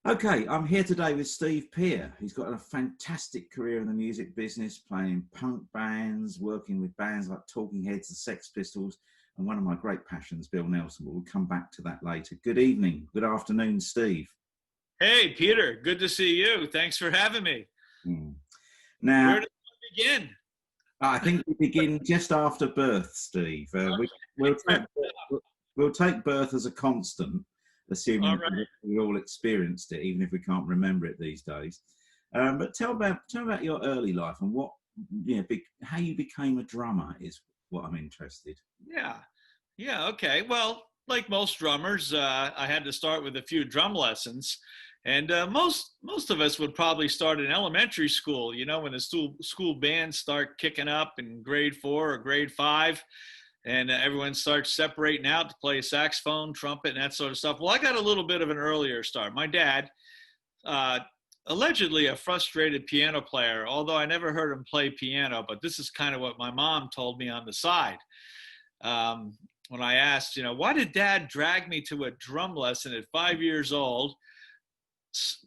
Okay, I'm here today with Steve Peer. He's got a fantastic career in the music business, playing in punk bands, working with bands like Talking Heads, the Sex Pistols, and one of my great passions, Bill Nelson. But we'll come back to that later. Good evening, good afternoon, Steve. Hey, Peter, good to see you. Thanks for having me. Hmm. Where Now, do we begin? I think we begin just after birth, Steve. We'll take we'll take birth as a constant, All assuming right. we all experienced it, even if we can't remember it these days. But tell about your early life and how you became a drummer is what I'm interested. Yeah. Yeah. Okay. Well, like most drummers, I had to start with a few drum lessons, and most of us would probably start in elementary school. You know, when the school bands start kicking up in grade 4 or grade 5, and everyone starts separating out to play saxophone, trumpet, and that sort of stuff. Well, I got a little bit of an earlier start. My dad, uh, allegedly a frustrated piano player, although I never heard him play piano, but this is kind of what my mom told me on the side. When I asked, why did dad drag me to a drum lesson at 5 years old,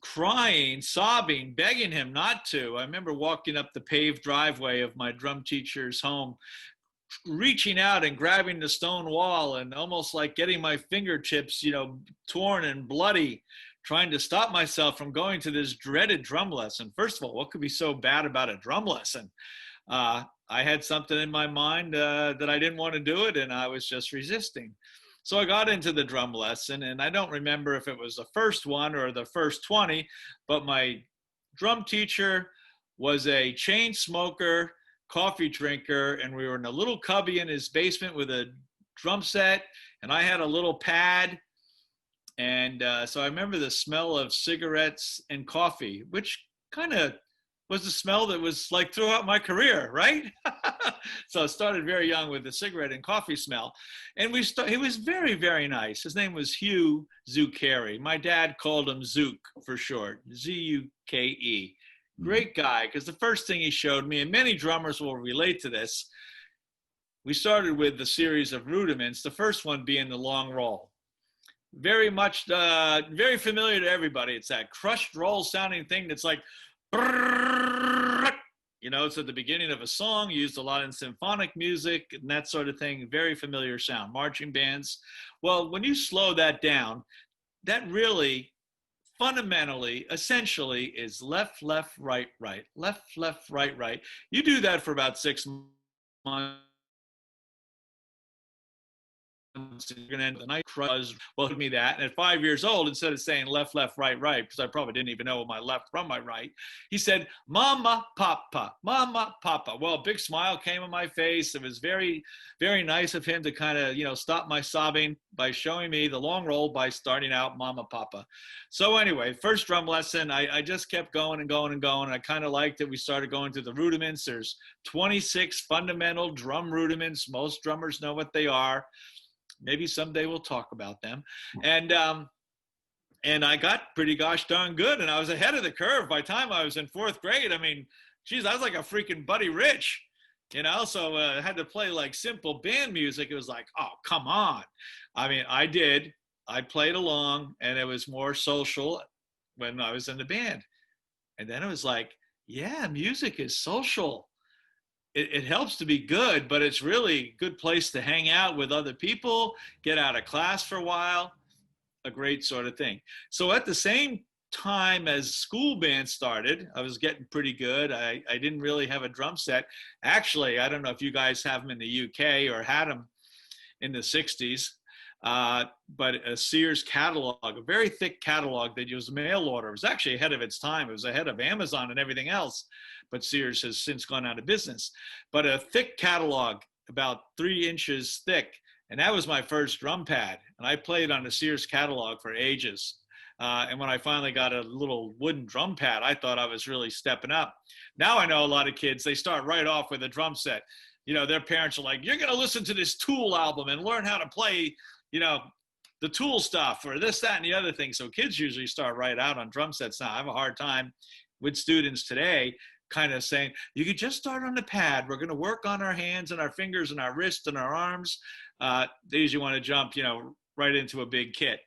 crying, sobbing, begging him not to? I remember walking up the paved driveway of my drum teacher's home, reaching out and grabbing the stone wall and almost like getting my fingertips, torn and bloody, trying to stop myself from going to this dreaded drum lesson. First of all, what could be so bad about a drum lesson? I had something in my mind that I didn't want to do it, and I was just resisting. So I got into the drum lesson, and I don't remember if it was the first one or the first 20, but my drum teacher was a chain smoker, coffee drinker, and we were in a little cubby in his basement with a drum set, and I had a little pad. And so I remember the smell of cigarettes and coffee, which kind of was the smell that was like throughout my career, right? So I started very young with the cigarette and coffee smell. And he was very, very nice. His name was Hugh Zuccheri. My dad called him Zook for short, Zuke. Mm. Great guy, because the first thing he showed me, and many drummers will relate to this, we started with the series of rudiments, the first one being the long roll. Very much, very familiar to everybody. It's that crushed roll sounding thing that's like, it's at the beginning of a song, used a lot in symphonic music and that sort of thing. Very familiar sound, marching bands. Well, when you slow that down, that really fundamentally, essentially is left, left, right, right, left, left, right, right. You do that for about 6 months. You're going to end the night crush. Well, give me that. And at 5 years old, instead of saying left, left, right, right, because I probably didn't even know my left from my right, he said, Mama, Papa, Mama, Papa. Well, a big smile came on my face. It was very, very nice of him to kind of, stop my sobbing by showing me the long roll by starting out Mama, Papa. So anyway, first drum lesson, I just kept going and going and going. I kind of liked it. We started going through the rudiments. There's 26 fundamental drum rudiments. Most drummers know what they are. Maybe someday we'll talk about them. And I got pretty gosh darn good, and I was ahead of the curve by the time I was in fourth grade. I mean, geez, I was like a freaking Buddy Rich, So I had to play like simple band music. It was like, oh, come on. I mean, I played along, and it was more social when I was in the band. And then it was like, yeah, music is social. It helps to be good, but it's really a good place to hang out with other people, get out of class for a while, a great sort of thing. So at the same time as school band started, I was getting pretty good. I didn't really have a drum set. Actually, I don't know if you guys have them in the UK or had them in the 60s, but a Sears catalog, a very thick catalog that was mail order. It was actually ahead of its time. It was ahead of Amazon and everything else, but Sears has since gone out of business. But a thick catalog, about 3 inches thick, and that was my first drum pad. And I played on the Sears catalog for ages. And when I finally got a little wooden drum pad, I thought I was really stepping up. Now I know a lot of kids, they start right off with a drum set. Their parents are like, you're going to listen to this Tool album and learn how to play, the Tool stuff or this, that, and the other thing. So kids usually start right out on drum sets now. I have a hard time with students today kind of saying, you could just start on the pad. We're going to work on our hands and our fingers and our wrists and our arms. They usually want to jump, right into a big kit.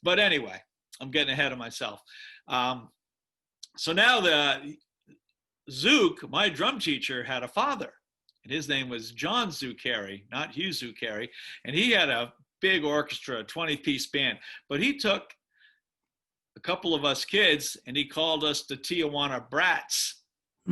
But anyway, I'm getting ahead of myself. So now Zook, my drum teacher, had a father, and his name was John Zuccari, not Hugh Zuccari, and he had a big orchestra, a 20-piece band. But he took a couple of us kids and he called us the Tijuana Brats,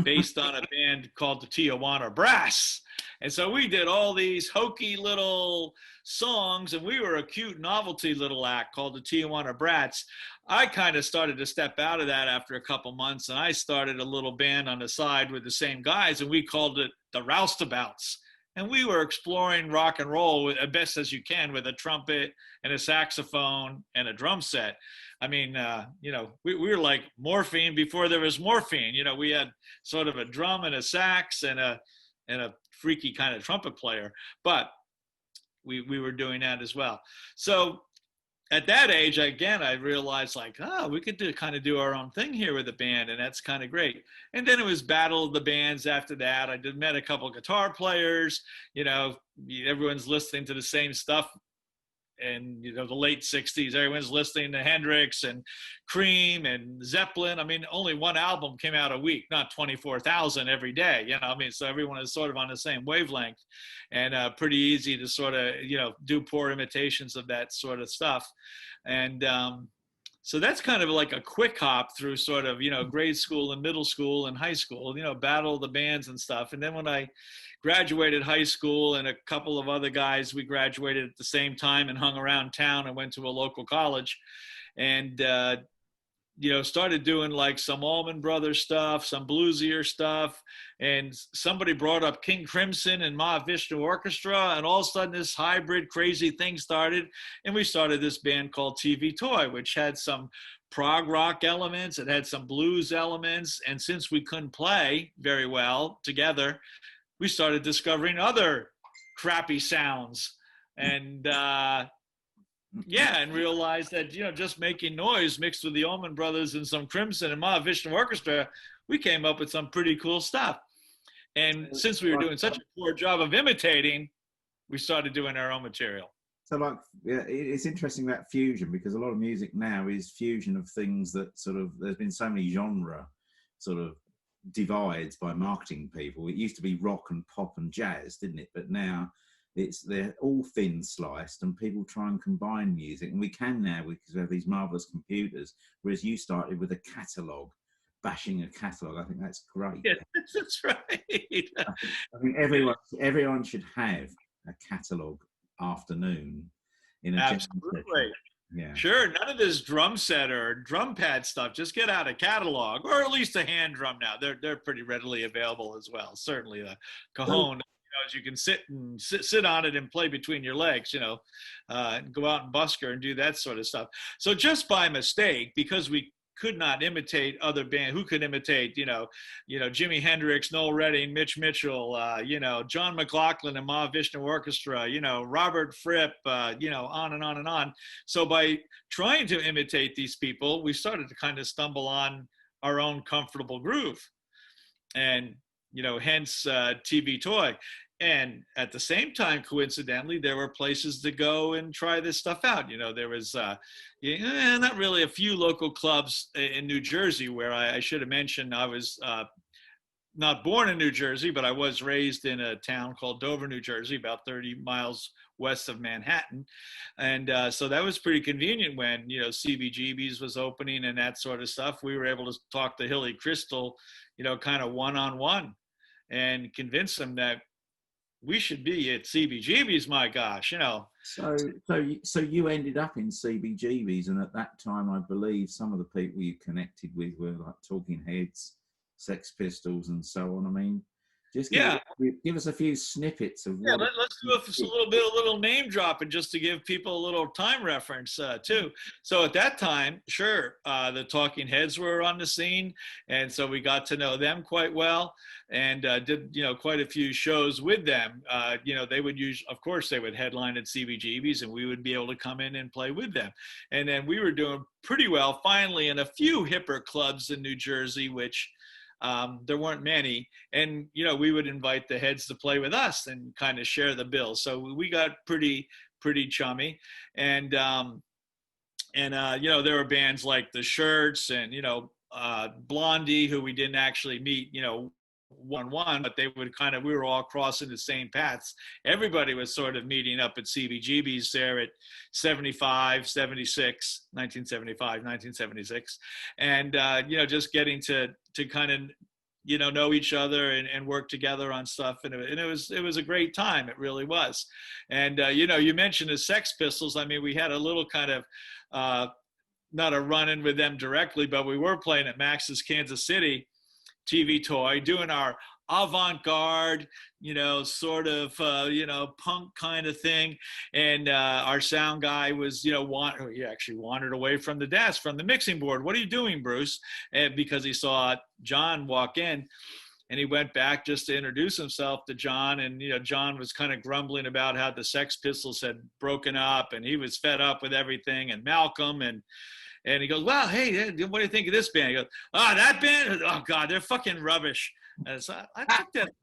based on a band called the Tijuana Brass. And so we did all these hokey little songs, and we were a cute novelty little act called the Tijuana Brats. I kind of started to step out of that after a couple months, and I started a little band on the side with the same guys, and we called it the Roustabouts. And we were exploring rock and roll as best as you can with a trumpet and a saxophone and a drum set. I mean, we were like morphine before there was morphine. We had sort of a drum and a sax and a freaky kind of trumpet player, but we were doing that as well. So at that age, again, I realized like, we could do our own thing here with the band, and that's kind of great. And then it was battle of the bands after that. I met a couple of guitar players. Everyone's listening to the same stuff. And the late 60s, everyone's listening to Hendrix and Cream and Zeppelin. I mean, only one album came out a week, not 24,000 every day. So everyone is sort of on the same wavelength, and pretty easy to sort of do poor imitations of that sort of stuff. And so that's kind of like a quick hop through sort of grade school and middle school and high school, battle the bands and stuff. And then when I graduated high school, and a couple of other guys, we graduated at the same time and hung around town and went to a local college, and started doing like some Allman Brothers stuff, some bluesier stuff, and somebody brought up King Crimson and Mahavishnu Orchestra, and all of a sudden this hybrid crazy thing started, and we started this band called TV Toy, which had some prog rock elements, it had some blues elements, and since we couldn't play very well together, we started discovering other crappy sounds, and and realized that just making noise mixed with the Allman Brothers and some Crimson and Mahavishnu Orchestra, we came up with some pretty cool stuff. And since we were doing such a poor job of imitating, we started doing our own material. So it's interesting that fusion, because a lot of music now is fusion of things that sort of, there's been so many genre sort of divides by marketing people. It used to be rock and pop and jazz, didn't it? But now they're all thin sliced, and people try and combine music, and we can now because we have these marvelous computers, whereas you started with a catalog, bashing a catalog. I think that's great. Yeah, that's right. I think everyone should have a catalog afternoon in a absolutely. Yeah. Sure. None of this drum set or drum pad stuff. Just get out a catalog, or at least a hand drum now. They're pretty readily available as well. Certainly the cajon, you can sit on it and play between your legs, and go out and busker and do that sort of stuff. So just by mistake, because we could not imitate other bands. Who could imitate, Jimi Hendrix, Noel Redding, Mitch Mitchell, John McLaughlin and Mahavishnu Orchestra, Robert Fripp, on and on and on. So by trying to imitate these people, we started to kind of stumble on our own comfortable groove, and hence TV Toy. And at the same time, coincidentally, there were places to go and try this stuff out. There was not really a few local clubs in New Jersey where I should have mentioned I was not born in New Jersey, but I was raised in a town called Dover, New Jersey, about 30 miles west of Manhattan. And so that was pretty convenient when, CBGB's was opening and that sort of stuff. We were able to talk to Hilly Crystal, kind of one-on-one, and convince them that we should be at CBGB's, my gosh, So you ended up in CBGB's, and at that time, I believe some of the people you connected with were like Talking Heads, Sex Pistols, and so on. I mean, just give us a few snippets of what. Let's do a little name dropping just to give people a little time reference too. So at that time, sure, the Talking Heads were on the scene, and so we got to know them quite well, and did quite a few shows with them. They would of course, they would headline at CBGB's, and we would be able to come in and play with them. And then we were doing pretty well finally in a few hipper clubs in New Jersey, which there weren't many, and we would invite the Heads to play with us and kind of share the bill. So we got pretty chummy, and And, there were bands like the Shirts and, Blondie, who we didn't actually meet, one-on-one, but we were all crossing the same paths. Everybody was sort of meeting up at CBGB's there at 1975, 1976. And, just getting to kind of, know each other and work together on stuff. And it was a great time. It really was. And, you mentioned the Sex Pistols. I mean, we had a little kind of, not a run-in with them directly, but we were playing at Max's Kansas City TV Toy, doing our avant-garde, sort of, punk kind of thing. And our sound guy was, he actually wandered away from the desk, from the mixing board. "What are you doing, Bruce?" And because he saw John walk in. And he went back just to introduce himself to John. And, John was kind of grumbling about how the Sex Pistols had broken up and he was fed up with everything, and Malcolm. And he goes, "Well, hey, what do you think of this band?" He goes, "That band? Oh, God, they're fucking rubbish." And so I took that as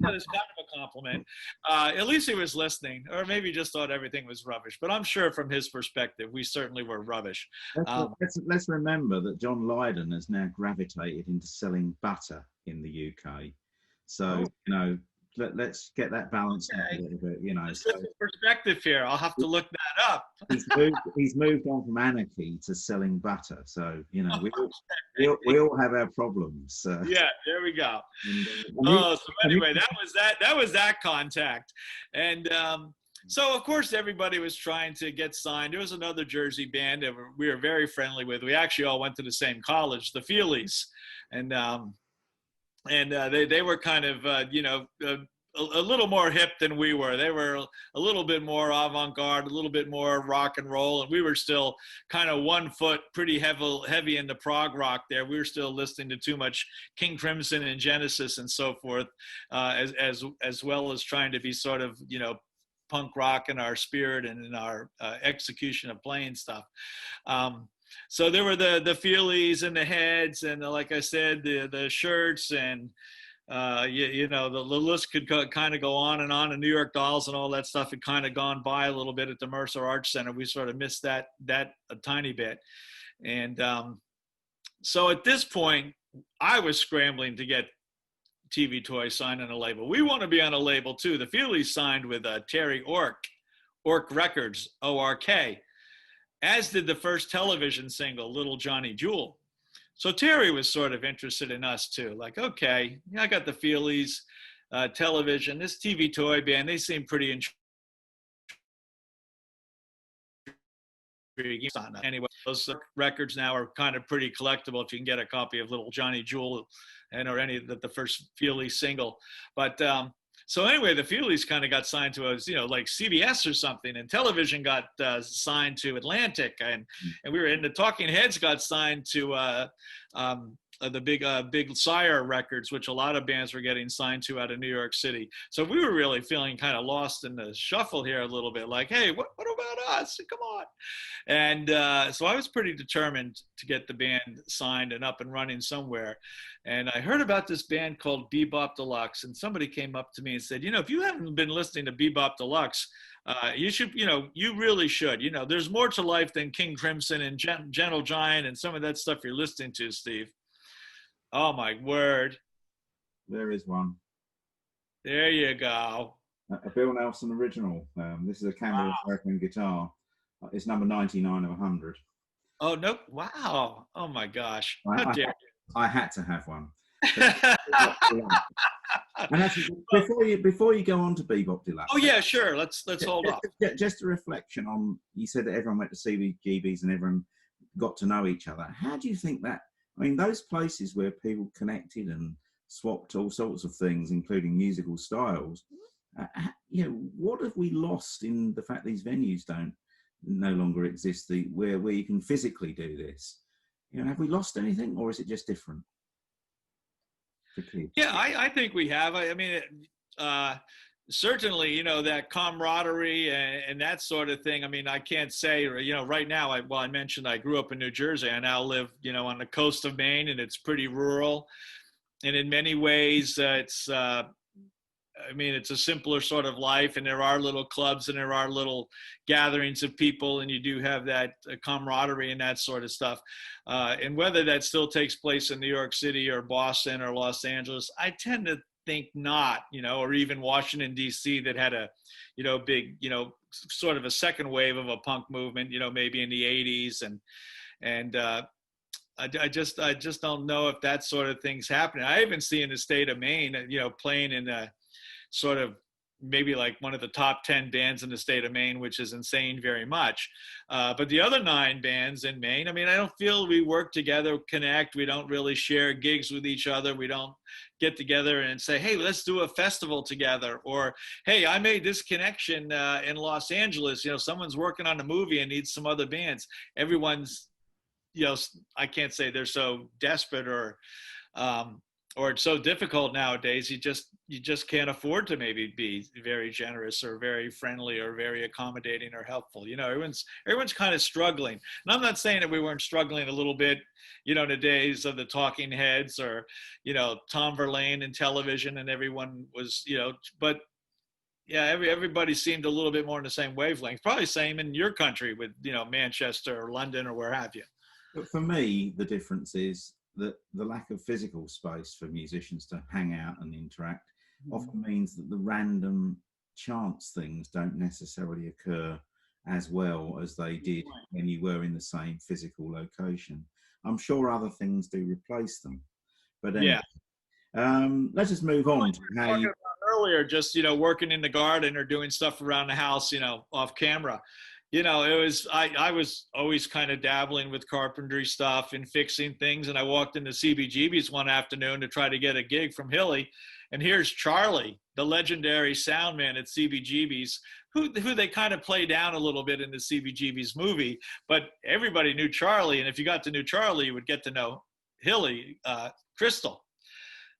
kind of a compliment. At least he was listening, or maybe he just thought everything was rubbish. But I'm sure from his perspective, we certainly were rubbish. Let's remember that John Lydon has now gravitated into selling butter in the UK. So, let's get that balance out a little bit, So, perspective here. I'll have to look that up. he's moved on from anarchy to selling butter. So, we all have our problems. Yeah, there we go. So anyway, that was that contact. And so, of course, everybody was trying to get signed. There was another Jersey band that we were very friendly with. We actually all went to the same college, the Feelies. And they were kind of, a little more hip than we were. They were a little bit more avant-garde, a little bit more rock and roll. And we were still kind of 1 foot, pretty heavy into prog rock there. We were still listening to too much King Crimson and Genesis and so forth, as well as trying to be sort of, punk rock in our spirit and in our execution of playing stuff. So there were the Feelies and the Heads, and like I said, the Shirts, and the list could kind of go on, and New York Dolls and all that stuff had kind of gone by a little bit at the Mercer Arts Center. We sort of missed that a tiny bit. And so at this point, I was scrambling to get TV Toy signed on a label. We want to be on a label too. The Feelies signed with Terry Ork Records, ORK, as did the first television single, Little Johnny Jewel. So Terry was sort of interested in us too. Like, okay, I got the Feelies, television, this TV Toy band, they seem pretty intriguing. Anyway, those records now are kind of pretty collectible if you can get a copy of Little Johnny Jewel or any of the first Feelies single. But so anyway, the Feelies kind of got signed to us, like CBS or something, and television got signed to Atlantic, and we were in the Talking Heads got signed to the big Sire Records, which a lot of bands were getting signed to out of New York City. So we were really feeling kind of lost in the shuffle here a little bit, like, hey, what about us? Come on. And so I was pretty determined to get the band signed and up and running somewhere. And I heard about this band called Bebop Deluxe, and somebody came up to me and said, if you haven't been listening to Bebop Deluxe, you should, you really should. There's more to life than King Crimson and Gentle Giant and some of that stuff you're listening to, Steve. Oh, my word. There is one. There you go. A Bill Nelson original. This is a Camel American guitar. It's number 99 of 100. Oh, no. Wow. Oh, my gosh. How dare you. I had to have one. And actually, before you go on to Bebop Deluxe. Oh yeah, sure. Let's hold off. Just a reflection on, you said that everyone went to CBGBs and everyone got to know each other. How do you think that? I mean, those places where people connected and swapped all sorts of things, including musical styles. What have we lost in the fact these venues no longer exist? Where you can physically do this. Have we lost anything, or is it just different? Yeah, I think we have. I mean, certainly, that camaraderie and that sort of thing. I mean, I can't say, right now, I mentioned I grew up in New Jersey. I now live, on the coast of Maine, and it's pretty rural. And in many ways, it's I mean, it's a simpler sort of life, and there are little clubs and there are little gatherings of people, and you do have that camaraderie and that sort of stuff. And whether that still takes place in New York City or Boston or Los Angeles, I tend to think not, or even Washington, D.C., that had a, big, sort of a second wave of a punk movement, maybe in the 80s. And I just don't know if that sort of thing's happening. I even see in the state of Maine, playing in a sort of maybe like one of the top 10 bands in the state of Maine, which is insane very much. But the other 9 bands in Maine, I mean, I don't feel we work together, connect. We don't really share gigs with each other. We don't get together and say, hey, let's do a festival together. Or, hey, I made this connection in Los Angeles. Someone's working on a movie and needs some other bands. Everyone's, I can't say they're so desperate or it's so difficult nowadays. You just can't afford to maybe be very generous or very friendly or very accommodating or helpful. Everyone's kind of struggling. And I'm not saying that we weren't struggling a little bit, in the days of the Talking Heads or, Tom Verlaine in television, and everyone was, but yeah, everybody seemed a little bit more in the same wavelength. Probably same in your country with, Manchester or London or where have you. But for me, the difference is that the lack of physical space for musicians to hang out and interact often means that the random chance things don't necessarily occur as well as they did when you were in the same physical location. I'm sure other things do replace them. But anyway, let's just move on to how you... Earlier, just, working in the garden or doing stuff around the house, off camera. It was, I was always kind of dabbling with carpentry stuff and fixing things. And I walked into CBGB's one afternoon to try to get a gig from Hilly. And here's Charlie, the legendary sound man at CBGB's, who they kind of play down a little bit in the CBGB's movie. But everybody knew Charlie. And if you got to know Charlie, you would get to know Hilly, Crystal.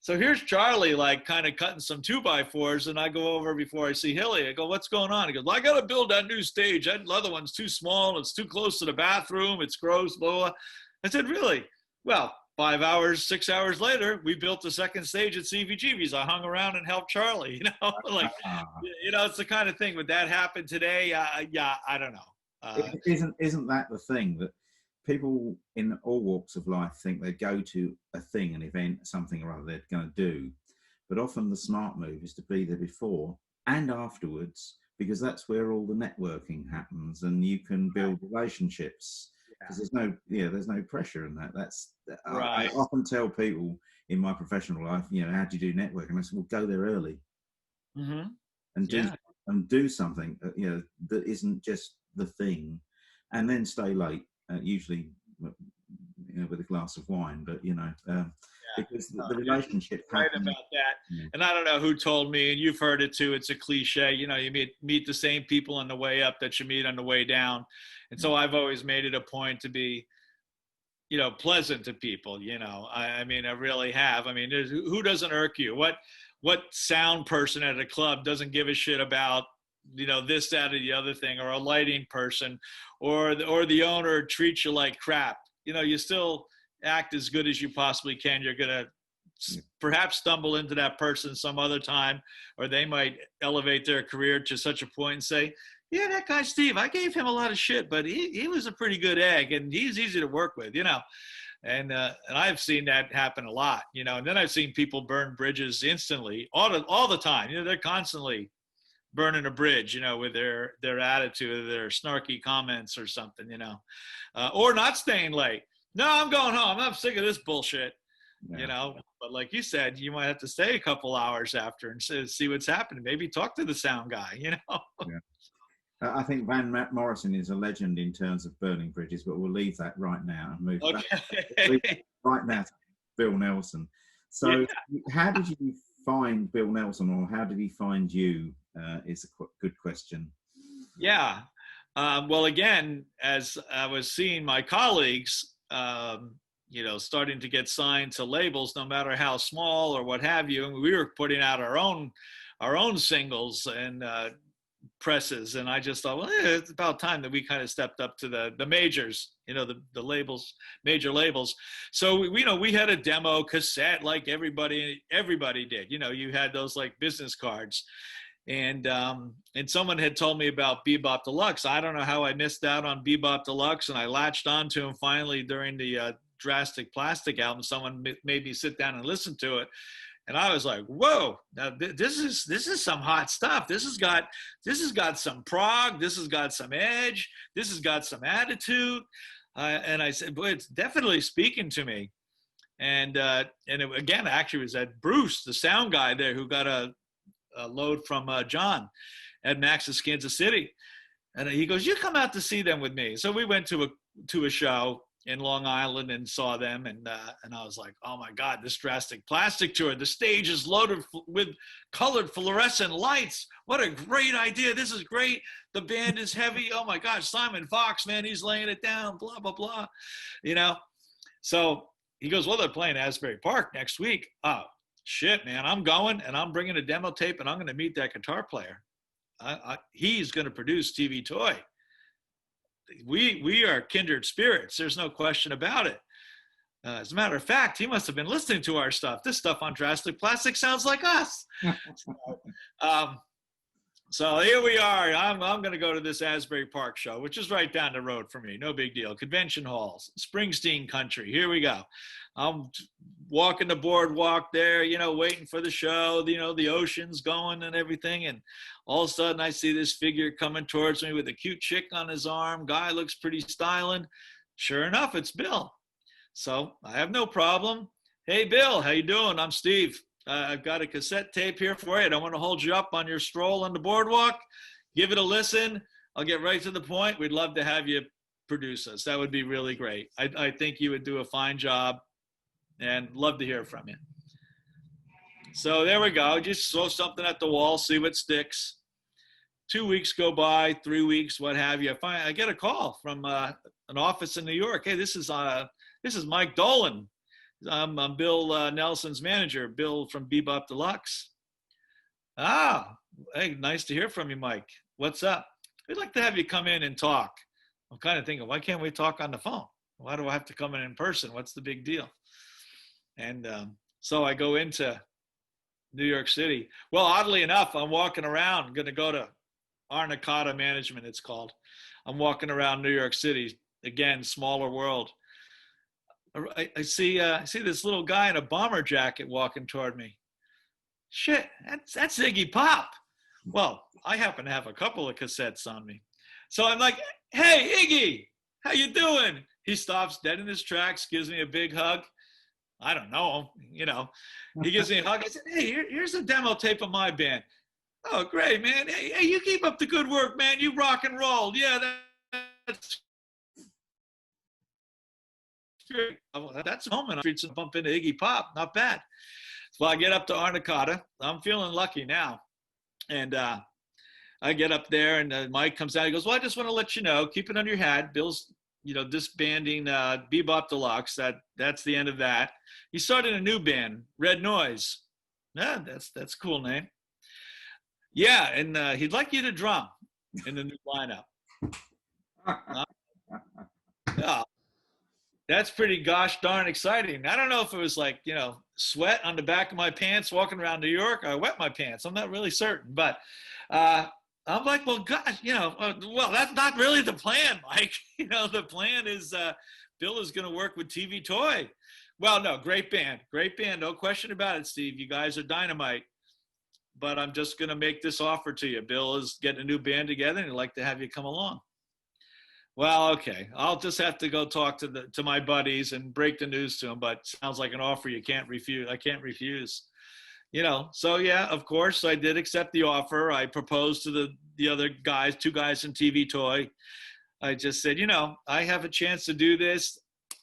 So here's Charlie, like, kind of cutting some 2x4s, and I go over before I see Hilly. I go, what's going on? He goes, well, I got to build that new stage. That other one's too small. It's too close to the bathroom. It's gross, blah, blah. I said, really? Well, 5 hours, 6 hours later, we built the second stage at CVGB's. I hung around and helped Charlie, it's the kind of thing. Would that happen today? I don't know. Isn't that the thing that people in all walks of life think they go to a thing, an event, something or other they're going to do, but often the smart move is to be there before and afterwards, because that's where all the networking happens and you can build relationships, because there's no pressure in that. That's right. I often tell people in my professional life, how do you do networking? I said, well, go there early and do something that isn't just the thing, and then stay late. Usually, with a glass of wine, but because the relationship. Right about that. Yeah. And I don't know who told me, and you've heard it too. It's a cliche. You meet the same people on the way up that you meet on the way down, and so I've always made it a point to be, pleasant to people. I mean, I really have. I mean, who doesn't irk you? What sound person at a club doesn't give a shit about this, that, or the other thing, or a lighting person, or the owner treats you like crap? You still act as good as you possibly can. You're going to perhaps stumble into that person some other time, or they might elevate their career to such a point and say, yeah, that guy Steve, I gave him a lot of shit, but he was a pretty good egg, and he's easy to work with, And I've seen that happen a lot, and then I've seen people burn bridges instantly, all the time. They're constantly burning a bridge, with their attitude, their snarky comments or something, or not staying late. No, I'm going home. I'm sick of this bullshit, But like you said, you might have to stay a couple hours after and see what's happening. Maybe talk to the sound guy, Yeah. I think Van Morrison is a legend in terms of burning bridges, but we'll leave that right now and move back right now to Bill Nelson. So how did you find Bill Nelson, or how did he find you, is a good question. Yeah. Well, again, as I was seeing my colleagues, starting to get signed to labels, no matter how small or what have you, and we were putting out our own singles, and presses, and I just thought, well, it's about time that we kind of stepped up to the majors, the labels, major labels. So we had a demo cassette like everybody did. You had those like business cards, and someone had told me about Bebop Deluxe. I don't know how I missed out on Bebop Deluxe, and I latched onto him finally during the Drastic Plastic album. Someone made me sit down and listen to it. And I was like, "Whoa! Now this is some hot stuff. This has got some prog. This has got some edge. This has got some attitude." And I said, "Boy, it's definitely speaking to me." And again, actually, was that Bruce, the sound guy there, who got a load from John at Max's Kansas City, and he goes, "You come out to see them with me." So we went to a show in Long Island and saw them, and I was like, oh my God, this Drastic Plastic tour, the stage is loaded with colored fluorescent lights. What a great idea. This is great. The band is heavy. Oh my gosh, Simon Fox, man, he's laying it down, blah, blah, blah. So he goes, well, they're playing Asbury Park next week. Oh, shit, man, I'm going, and I'm bringing a demo tape, and I'm going to meet that guitar player. He's going to produce TV Toy. We are kindred spirits. There's no question about it. As a matter of fact, he must have been listening to our stuff. This stuff on Drastic Plastic sounds like us. So here we are. I'm going to go to this Asbury Park show, which is right down the road for me. No big deal. Convention halls, Springsteen country. Here we go. I'm walking the boardwalk there, waiting for the show, the ocean's going and everything. And all of a sudden I see this figure coming towards me with a cute chick on his arm. Guy looks pretty styling. Sure enough, it's Bill. So I have no problem. Hey, Bill, how you doing? I'm Steve. I've got a cassette tape here for you. I don't want to hold you up on your stroll on the boardwalk. Give it a listen. I'll get right to the point. We'd love to have you produce us. That would be really great. I think you would do a fine job, and love to hear from you. So there we go. Just throw something at the wall, see what sticks. 2 weeks go by, 3 weeks, what have you. I get a call from an office in New York. Hey, this is Mike Dolan. I'm Bill Nelson's manager, Bill from Bebop Deluxe. Ah, hey, nice to hear from you, Mike. What's up? We'd like to have you come in and talk. I'm kind of thinking, why can't we talk on the phone? Why do I have to come in person? What's the big deal? And so I go into New York City. Well, oddly enough, I'm walking around, going to go to Arnicata Management, it's called. I'm walking around New York City. Again, smaller world. I see this little guy in a bomber jacket walking toward me. Shit, that's Iggy Pop. Well, I happen to have a couple of cassettes on me. So I'm like, hey, Iggy, how you doing? He stops dead in his tracks, gives me a big hug. I don't know him, He gives me a hug. I said, hey, here's a demo tape of my band. Oh, great, man. Hey, you keep up the good work, man. You rock and roll. Yeah, that's great. That's home, and I'm and bump into Iggy Pop. Not bad. So I get up to Arnicata. I'm feeling lucky now. And I get up there, and Mike comes out. He goes, well, I just want to let you know, keep it under your hat. Bill's, disbanding Bebop Deluxe. That's the end of that. He started a new band, Red Noise. Yeah, that's a cool name. Yeah, and he'd like you to drum in the new lineup. Yeah, that's pretty gosh darn exciting. I don't know if it was like, sweat on the back of my pants walking around New York, or I wet my pants. I'm not really certain, but I'm like, well, gosh, well, that's not really the plan, Mike. The plan is Bill is going to work with TV Toy. Well, no, great band. No question about it, Steve. You guys are dynamite. But I'm just going to make this offer to you. Bill is getting a new band together, and he'd like to have you come along. Well, okay. I'll just have to go talk to my buddies and break the news to them. But sounds like an offer you can't refuse. I can't refuse. So yeah, of course, I did accept the offer. I proposed to the other guys, 2 guys in TV Toy. I just said, I have a chance to do this.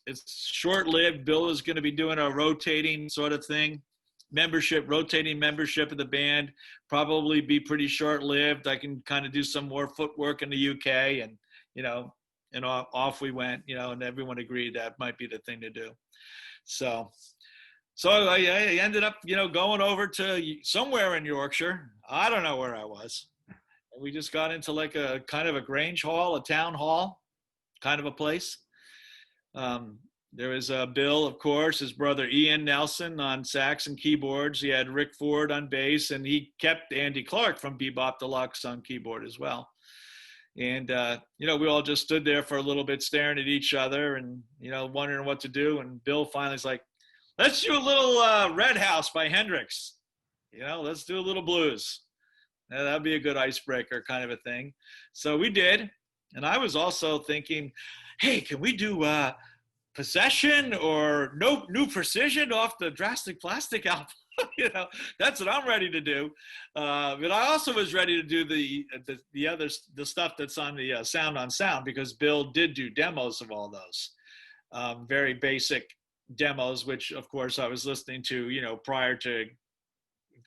It's short-lived. Bill is going to be doing a rotating sort of thing. Rotating membership of the band, probably be pretty short-lived. I can kind of do some more footwork in the UK, and and off we went, and everyone agreed that might be the thing to do. So I ended up, going over to somewhere in Yorkshire. I don't know where I was. We just got into like a kind of a Grange Hall, a town hall kind of a place. There was Bill, of course, his brother Ian Nelson on sax and keyboards. He had Rick Ford on bass, and he kept Andy Clark from Bebop Deluxe on keyboard as well. And, we all just stood there for a little bit staring at each other and, wondering what to do. And Bill finally's like, let's do a little Red House by Hendrix. Let's do a little blues. That'd be a good icebreaker kind of a thing. So we did. And I was also thinking, hey, can we do Possession or No New Precision off the Drastic Plastic album? That's what I'm ready to do. But I also was ready to do the stuff that's on the Sound on Sound, because Bill did do demos of all those very basic demos, which of course I was listening to, prior to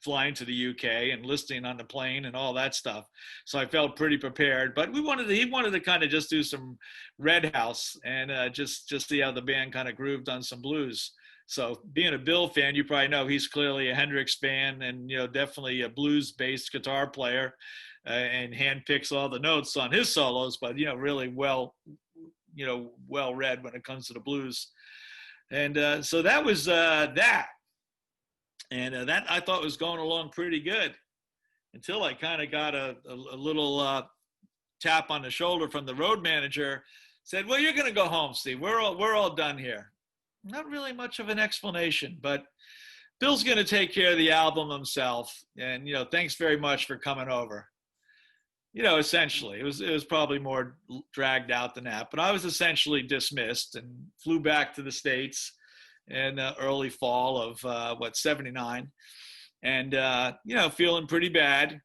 flying to the UK and listening on the plane and all that stuff. So I felt pretty prepared, but he wanted to kind of just do some Red House and just see how the band kind of grooved on some blues. So being a Bill fan, you probably know he's clearly a Hendrix fan and, definitely a blues based guitar player and handpicks all the notes on his solos, but, really well read when it comes to the blues. And so that was that. And that I thought was going along pretty good until I kind of got a little tap on the shoulder from the road manager. Said, well, you're going to go home, Steve. We're all done here. Not really much of an explanation, but Bill's going to take care of the album himself. And, thanks very much for coming over. Essentially, it was probably more dragged out than that, but I was essentially dismissed and flew back to the States in early fall of 79, and feeling pretty bad,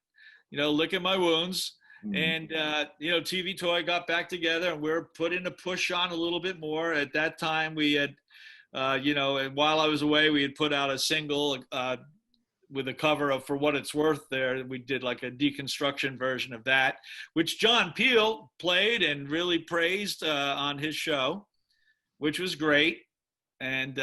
licking my wounds. And TV Toy got back together, and we're putting a push on a little bit more. At that time, we had and while I was away, we had put out a single with a cover of For What It's Worth. There we did like a deconstruction version of that, which John Peel played and really praised on his show, which was great. And,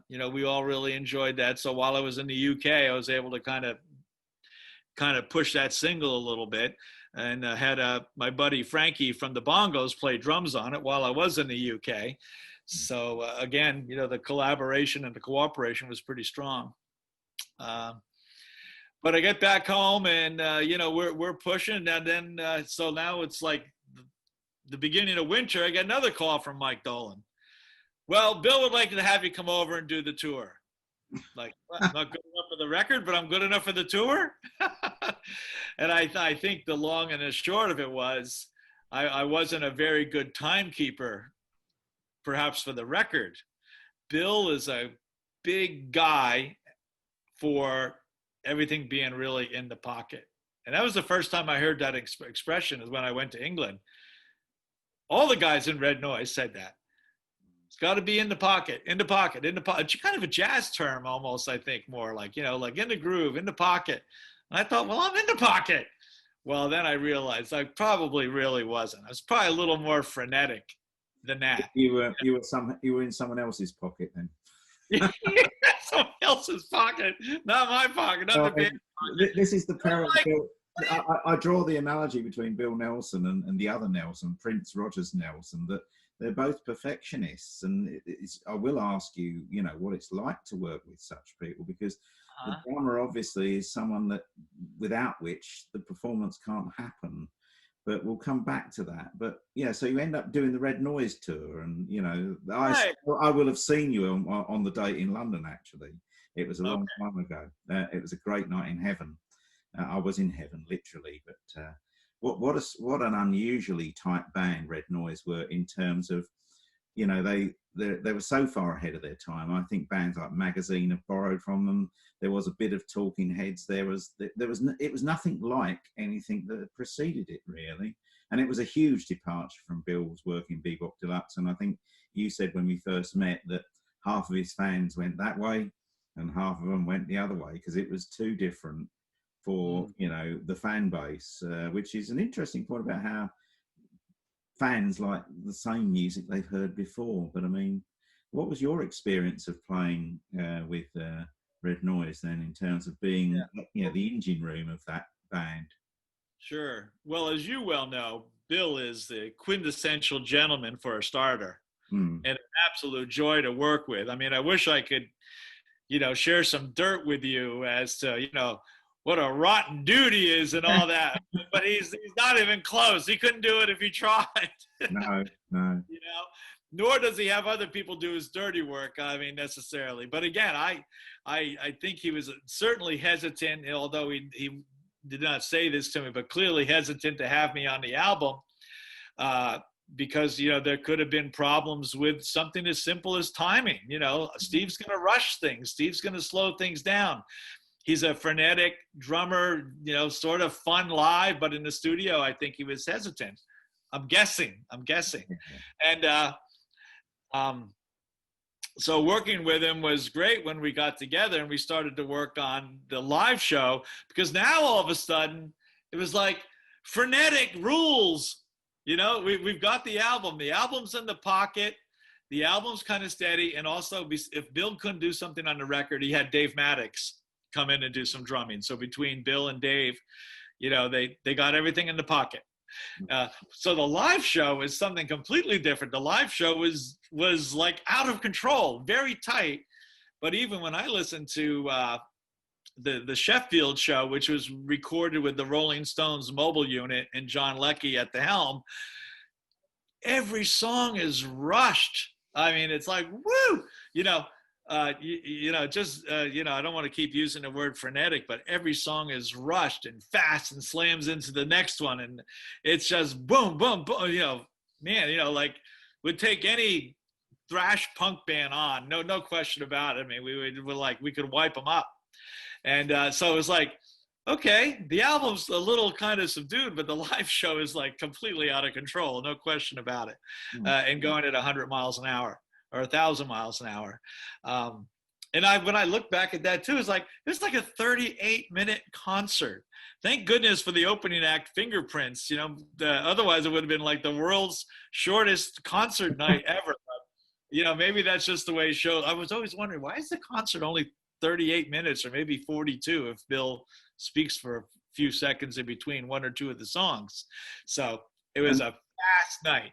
we all really enjoyed that. So while I was in the UK, I was able to kind of push that single a little bit, and had my buddy Frankie from the Bongos play drums on it while I was in the UK. So again, the collaboration and the cooperation was pretty strong. But I get back home and, we're pushing. And then, so now it's like the beginning of winter, I get another call from Mike Dolan. Well, Bill would like to have you come over and do the tour. Like, I'm not good enough for the record, but I'm good enough for the tour. And I think the long and the short of it was, I wasn't a very good timekeeper, perhaps for the record. Bill is a big guy for everything being really in the pocket. And that was the first time I heard that expression, is when I went to England. All the guys in Red Noise said that. It's got to be in the pocket, in the pocket, in the pocket. It's kind of a jazz term almost, I think, more like, like in the groove, in the pocket. And I thought, well, I'm in the pocket. Well, then I realized I probably really wasn't. I was probably a little more frenetic than that. You were in someone else's pocket then. Someone else's pocket, not my pocket, not the band pocket. This is the parallel. I draw the analogy between Bill Nelson and the other Nelson, Prince Rogers Nelson, that they're both perfectionists. And I will ask you, what it's like to work with such people, because the drummer obviously is someone that without which the performance can't happen. But we'll come back to that. But yeah, so you end up doing the Red Noise tour, and I will have seen you on the date in London. Actually, it was a long time ago. It was a great night in heaven. I was in heaven, literally. But what an unusually tight band Red Noise were, in terms of, they were so far ahead of their time. I think bands like Magazine have borrowed from them. There was a bit of Talking Heads. It was nothing like anything that preceded it, really. And it was a huge departure from Bill's work in Bebop Deluxe. And I think you said when we first met that half of his fans went that way and half of them went the other way, because it was too different for, the fan base, which is an interesting point about how fans like the same music they've heard before. But I mean, what was your experience of playing with Red Noise then, in terms of being the engine room of that band? Sure. Well, as you well know, Bill is the quintessential gentleman for a starter, Hmm. and an absolute joy to work with. I mean, I wish I could, share some dirt with you as to, what a rotten dude he is and all that. But he's not even close. He couldn't do it if he tried. No, no. Nor does he have other people do his dirty work. I mean, necessarily. But again, I think he was certainly hesitant, although he did not say this to me, but clearly hesitant to have me on the album. Because there could have been problems with something as simple as timing. Steve's going to rush things. Steve's going to slow things down. He's a frenetic drummer, sort of fun live, but in the studio, I think he was hesitant. I'm guessing. And so working with him was great when we got together and we started to work on the live show, because now all of a sudden it was like frenetic rules. We've got the album. The album's in the pocket. The album's kind of steady. And also, if Bill couldn't do something on the record, he had Dave Maddox come in and do some drumming. So between Bill and Dave, they got everything in the pocket. So the live show is something completely different. The live show was like out of control, very tight. But even when I listened to the Sheffield show, which was recorded with the Rolling Stones mobile unit and John Leckie at the helm, every song is rushed. I mean, it's like, woo, I don't want to keep using the word frenetic, but every song is rushed and fast and slams into the next one. And it's just boom, boom, boom, like would take any thrash punk band on. No question about it. I mean, we could wipe them up. And so it was like, okay, the album's a little kind of subdued, but the live show is like completely out of control, no question about it, and going at 100 miles an hour or 1,000 miles an hour. And when I look back at that too, it's like a 38-minute concert. Thank goodness for the opening act, Fingerprints. Otherwise it would have been like the world's shortest concert night ever. But, maybe that's just the way it shows. I was always wondering, why is the concert only 38 minutes or maybe 42 if Bill speaks for a few seconds in between one or two of the songs. So it was a fast night.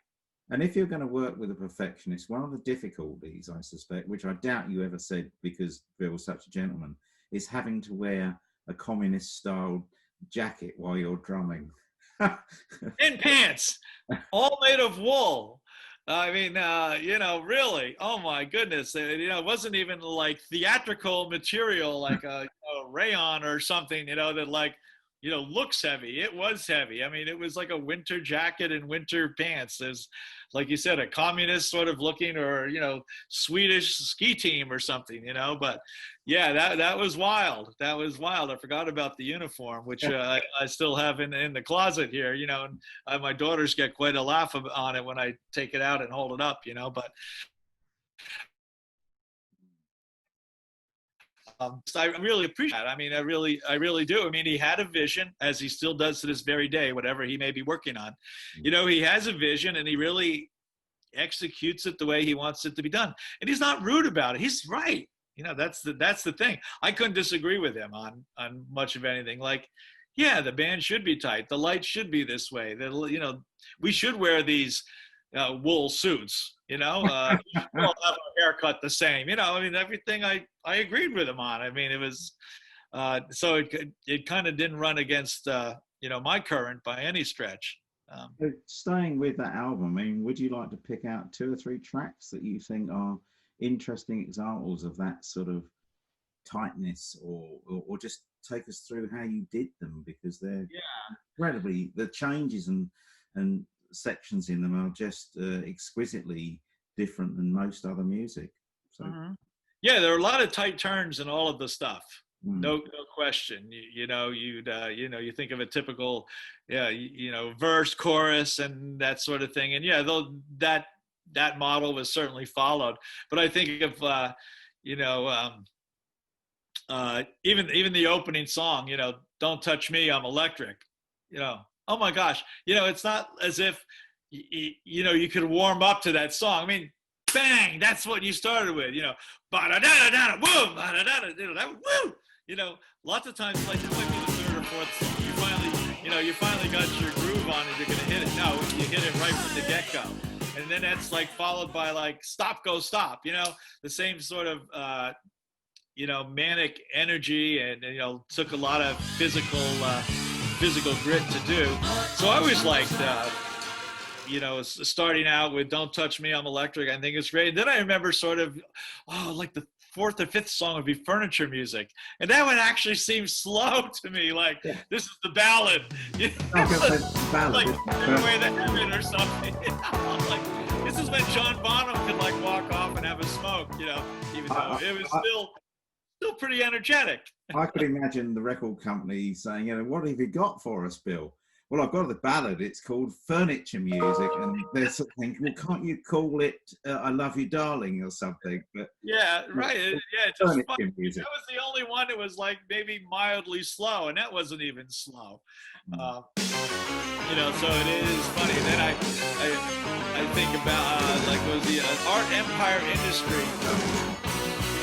And if you're going to work with a perfectionist, one of the difficulties, I suspect, which I doubt you ever said because Bill was such a gentleman, is having to wear a communist-style jacket while you're drumming. And pants, all made of wool. I mean, really, oh my goodness. It wasn't even like theatrical material, like a rayon or something, that like, looks heavy. It was heavy. I mean, it was like a winter jacket and winter pants. There's, like you said, a communist sort of looking or, Swedish ski team or something, but yeah, that was wild. That was wild. I forgot about the uniform, which I still have in the closet here, and my daughters get quite a laugh on it when I take it out and hold it up, but I really appreciate that. I mean, I really do. I mean, he had a vision, as he still does to this very day, whatever he may be working on. He has a vision and he really executes it the way he wants it to be done. And he's not rude about it. He's right. That's the thing. I couldn't disagree with him on much of anything. Like, yeah, the band should be tight. The lights should be this way. We should wear these wool suits, we all have our haircut the same, I mean, everything I agreed with him on. I mean, it was, so it kind of didn't run against, my current by any stretch. Staying with that album, I mean, would you like to pick out 2 or 3 tracks that you think are interesting examples of that sort of tightness, or just take us through how you did them, because they're incredibly, the changes and sections in them are just exquisitely different than most other music. So yeah, there are a lot of tight turns in all of the stuff. No question. You think of a typical verse, chorus, and that sort of thing, and though that model was certainly followed. But I think of even the opening song, Don't Touch Me, I'm Electric, oh my gosh, it's not as if, you could warm up to that song. I mean, bang, that's what you started with, ba-da-da-da-da, woo, ba-da-da-da, that woo, lots of times, like, this might be the 3rd or 4th song, you finally you finally got your groove on and you're going to hit it. No, you hit it right from the get-go. And then that's like followed by like stop, go, stop, the same sort of, manic energy and, took a lot of physical grit to do. So I always liked, starting out with Don't Touch Me, I'm Electric. I think it's great. And then I remember sort of, like the fourth or fifth song would be Furniture Music. And that one actually seems slow to me. Like, this is the ballad. Like, Away the Heaven or something. Like, this is when John Bonham could like walk off and have a smoke, even though it was still pretty energetic. I could imagine the record company saying, what have you got for us, Bill? Well, I've got the ballad. It's called Furniture Music, and they're sort of thinking, well, can't you call it "I Love You, Darling" or something? But yeah, right. It's just fun. Music. That was the only one that was like maybe mildly slow, and that wasn't even slow. So it is funny. And then I think about like was the Art Empire Industry.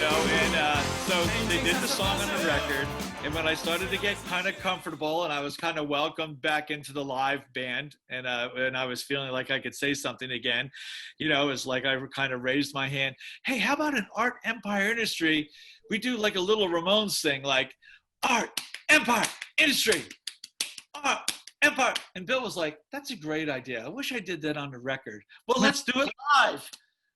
And so they did the song on the record, and when I started to get kind of comfortable and I was kind of welcomed back into the live band, and I was feeling like I could say something again, it was like I kind of raised my hand. Hey, how about an Art Empire Industry? We do like a little Ramones thing, like Art Empire Industry, Art Empire. And Bill was like, that's a great idea. I wish I did that on the record. Well, let's do it live.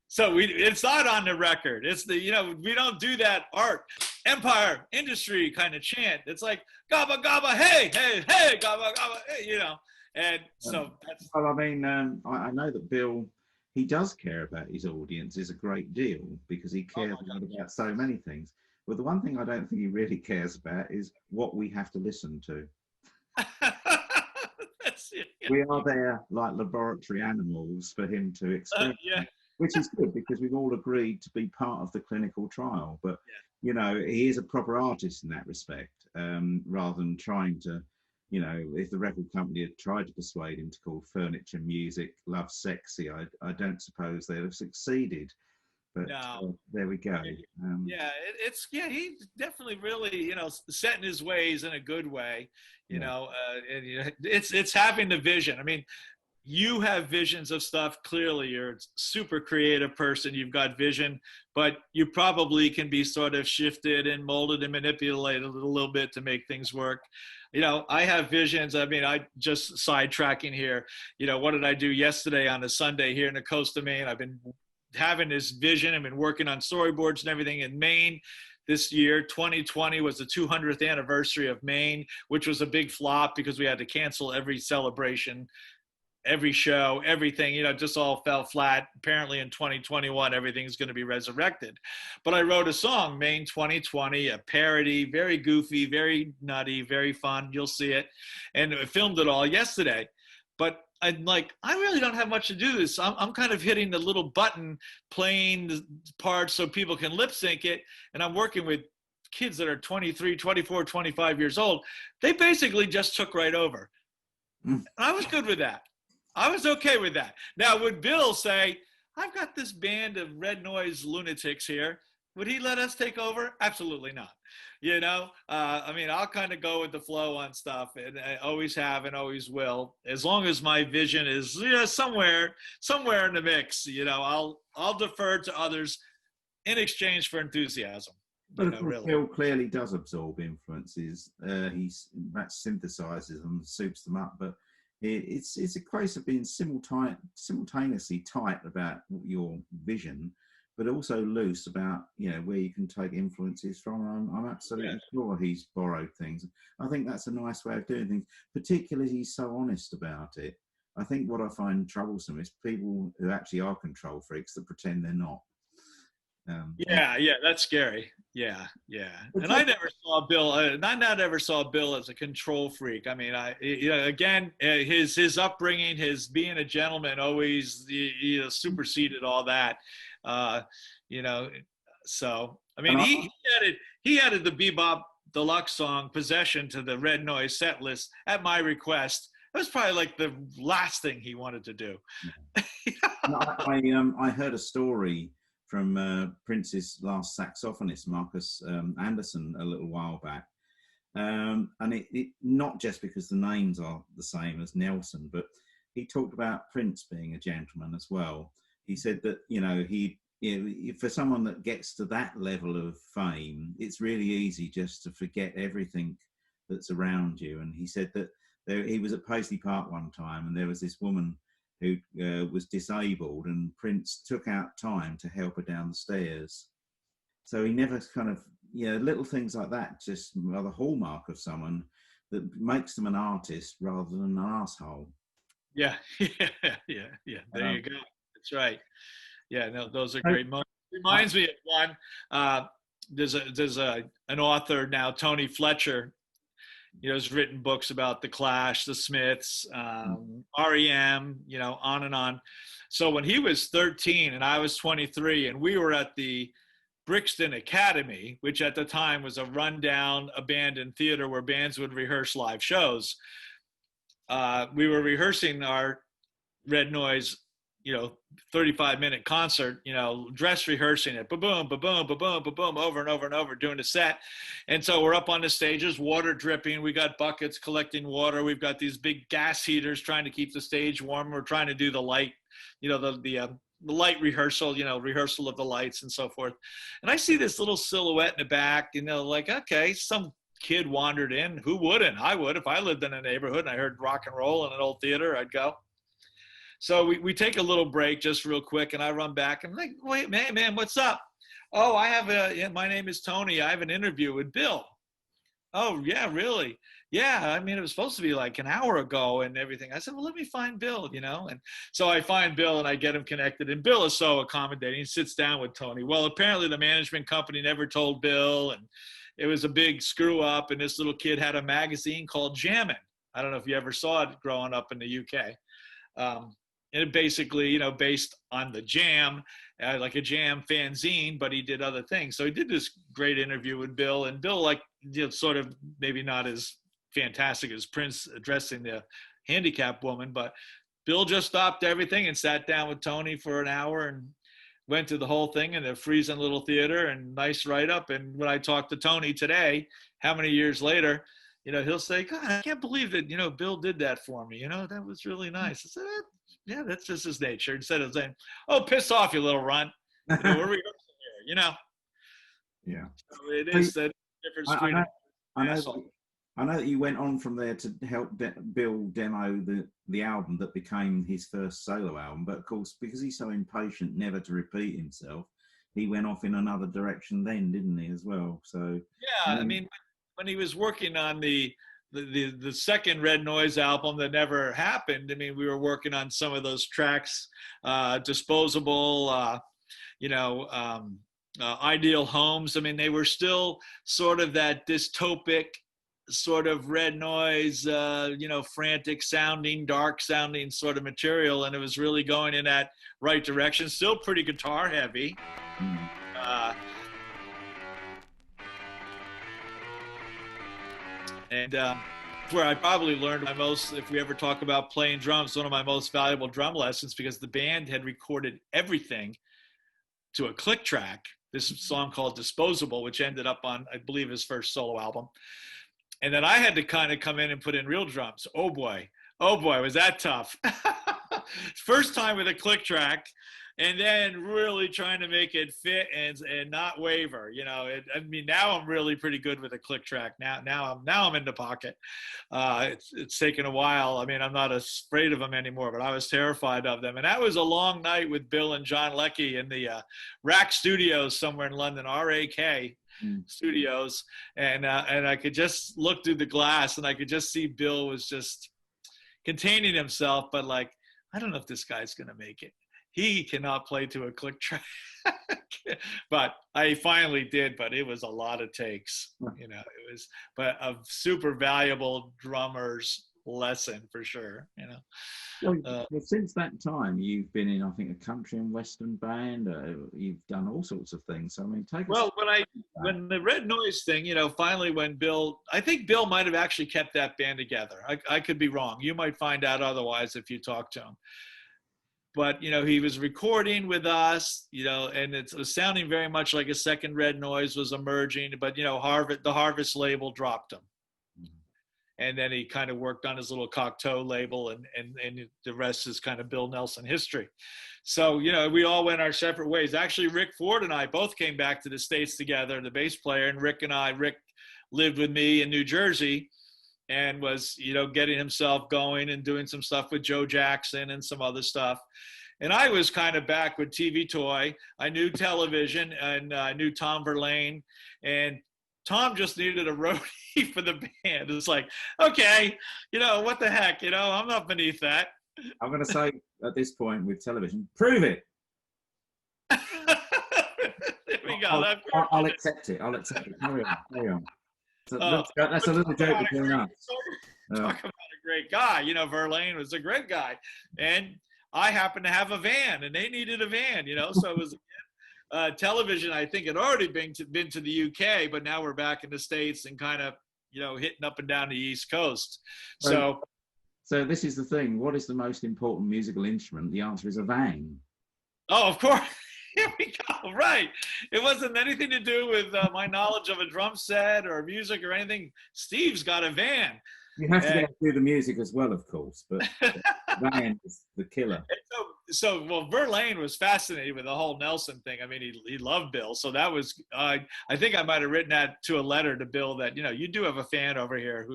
So it's not on the record. It's we don't do that Art Empire Industry kind of chant. It's like gabba gabba, hey, hey, hey, gabba gabba, hey, And so that's. Well, I mean, I know that Bill, he does care about his audiences a great deal because he cares about so many things. But the one thing I don't think he really cares about is what we have to listen to. That's it. We are there like laboratory animals for him to experiment. Which is good because we've all agreed to be part of the clinical trial. But, he is a proper artist in that respect, rather than trying to, if the record company had tried to persuade him to call Furniture Music Love Sexy, I don't suppose they'd have succeeded. But no. There we go. He's definitely really, set in his ways in a good way, and it's having the vision. I mean, you have visions of stuff. Clearly, you're a super creative person. You've got vision, but you probably can be sort of shifted and molded and manipulated a little bit to make things work. I have visions. I mean, I just sidetracking here. What did I do yesterday on a Sunday here in the coast of Maine? I've been having this vision. I've been working on storyboards and everything in Maine. This year, 2020, was the 200th anniversary of Maine, which was a big flop because we had to cancel every celebration, every show, everything, just all fell flat. Apparently in 2021, everything's going to be resurrected. But I wrote a song, Maine 2020, a parody, very goofy, very nutty, very fun. You'll see it. And I filmed it all yesterday. But I'm like, I really don't have much to do this. I'm kind of hitting the little button, playing the parts so people can lip sync it. And I'm working with kids that are 23, 24, 25 years old. They basically just took right over. And I was good with that. I was okay with that. Now, would Bill say, I've got this band of red noise lunatics here. Would he let us take over? Absolutely not. I mean, I'll kind of go with the flow on stuff, and I always have and always will. As long as my vision is somewhere in the mix, I'll defer to others in exchange for enthusiasm. But really. Bill clearly does absorb influences. He synthesizes them, soups them up, but it's a case of being simultaneously tight about your vision, but also loose about where you can take influences from. I'm absolutely sure he's borrowed things. I think that's a nice way of doing things, particularly he's so honest about it. I think what I find troublesome is people who actually are control freaks that pretend they're not. That's scary. Yeah. And I never saw Bill. I never saw Bill as a control freak. I mean, again, his upbringing, his being a gentleman, always superseded all that. So I mean, he added the Bebop Deluxe song "Possession" to the Red Noise set list at my request. That was probably like the last thing he wanted to do. I heard a story from Prince's last saxophonist, Marcus Anderson, a little while back. And it not just because the names are the same as Nelson, but he talked about Prince being a gentleman as well. He said that, for someone that gets to that level of fame, it's really easy just to forget everything that's around you. And he said that he was at Paisley Park one time, and there was this woman who was disabled, and Prince took out time to help her down the stairs. So he never kind of, little things like that just are the hallmark of someone that makes them an artist rather than an asshole. Yeah, yeah. There you go. That's right. Yeah, no, those are great moments. Reminds me of one. There's an author now, Tony Fletcher. Has written books about the Clash, the Smiths, REM. On and on. So when he was 13 and I was 23, and we were at the Brixton Academy, which at the time was a rundown, abandoned theater where bands would rehearse live shows. We were rehearsing our Red Noise, 35-minute concert, dress rehearsing it, ba-boom, ba-boom, ba-boom, ba-boom, over and over and over, doing a set. And so we're up on the stages, water dripping. We got buckets collecting water. We've got these big gas heaters trying to keep the stage warm. We're trying to do the light, the light rehearsal, rehearsal of the lights and so forth. And I see this little silhouette in the back, like, okay, some kid wandered in. Who wouldn't? I would. If I lived in a neighborhood and I heard rock and roll in an old theater, I'd go. So we take a little break just real quick, and I run back. I'm like, wait, man, what's up? Oh, my name is Tony. I have an interview with Bill. Oh, yeah, really? Yeah, it was supposed to be like an hour ago and everything. I said, well, let me find Bill, And so I find Bill and I get him connected. And Bill is so accommodating. He sits down with Tony. Well, apparently the management company never told Bill, and it was a big screw up. And this little kid had a magazine called Jammin'. I don't know if you ever saw it growing up in the UK. And it basically, based on the Jam, like a Jam fanzine, but he did other things. So he did this great interview with Bill, and Bill, sort of maybe not as fantastic as Prince addressing the handicapped woman, but Bill just stopped everything and sat down with Tony for an hour and went through the whole thing in a freezing little theater, and nice write-up. And when I talked to Tony today, how many years later, he'll say, God, I can't believe that, Bill did that for me. That was really nice. I said, yeah, that's just his nature. Instead of saying, oh, piss off, you little runt. We're rehearsing here, Yeah. So it is that difference between I know that you went on from there to help Bill demo the album that became his first solo album. But of course, because he's so impatient never to repeat himself, he went off in another direction then, didn't he, as well? So yeah, when he was working on the second Red Noise album that never happened, we were working on some of those tracks, Disposable, Ideal Homes. They were still sort of that dystopic sort of Red Noise, frantic sounding, dark sounding sort of material. And it was really going in that right direction. Still pretty guitar heavy. And where I probably learned my most, if we ever talk about playing drums, one of my most valuable drum lessons, because the band had recorded everything to a click track, this song called Disposable, which ended up on, I believe, his first solo album. And then I had to kind of come in and put in real drums. Oh boy, was that tough. First time with a click track, and then really trying to make it fit and not waver. Now I'm really pretty good with a click track. Now I'm in the pocket. It's taken a while. I'm not afraid of them anymore, but I was terrified of them. And that was a long night with Bill and John Leckie in the Rack Studios somewhere in London, RAK Studios, and I could just look through the glass and I could just see Bill was just containing himself, but I don't know if this guy's gonna make it. He cannot play to a click track. But I finally did, but it was a lot of takes. It was, but a super valuable drummer's lesson for sure. Well, since that time, you've been in, I think, a country and western band. You've done all sorts of things. So, take us. Well, when the Red Noise thing, finally when Bill, I think Bill might have actually kept that band together. I could be wrong. You might find out otherwise if you talk to him. But, he was recording with us, and it was sounding very much like a second Red Noise was emerging. But, the Harvest label dropped him. And then he kind of worked on his little Cocteau label, and the rest is kind of Bill Nelson history. So, you know, we all went our separate ways. Actually, Rick Ford and I both came back to the States together, the bass player, and Rick lived with me in New Jersey and was, you know, getting himself going and doing some stuff with Joe Jackson and some other stuff. And I was kind of back with TV Toy. I knew television, and I knew Tom Verlaine, and Tom just needed a roadie for the band. It's like, okay, you know, what the heck, you know, I'm not beneath that. I'm going to say at this point with television, prove it. There we go. I'll accept it. I'll accept it. Carry on. So that's a little joke between us. Talk about a great guy. You know, Verlaine was a great guy. And I happened to have a van, and they needed a van, you know, so it was television. I think had already been to the UK, but now we're back in the States and kind of, you know, hitting up and down the East Coast. So this is the thing. What is the most important musical instrument? The answer is a van. Oh, of course. Here we go. Right. It wasn't anything to do with my knowledge of a drum set or music or anything. Steve's got a van. You have to get through the music as well, of course, but van is the killer. So, well, Verlaine was fascinated with the whole Nelson thing. I mean, he loved Bill. So that was, I think I might have written that to a letter to Bill that, you know, you do have a fan over here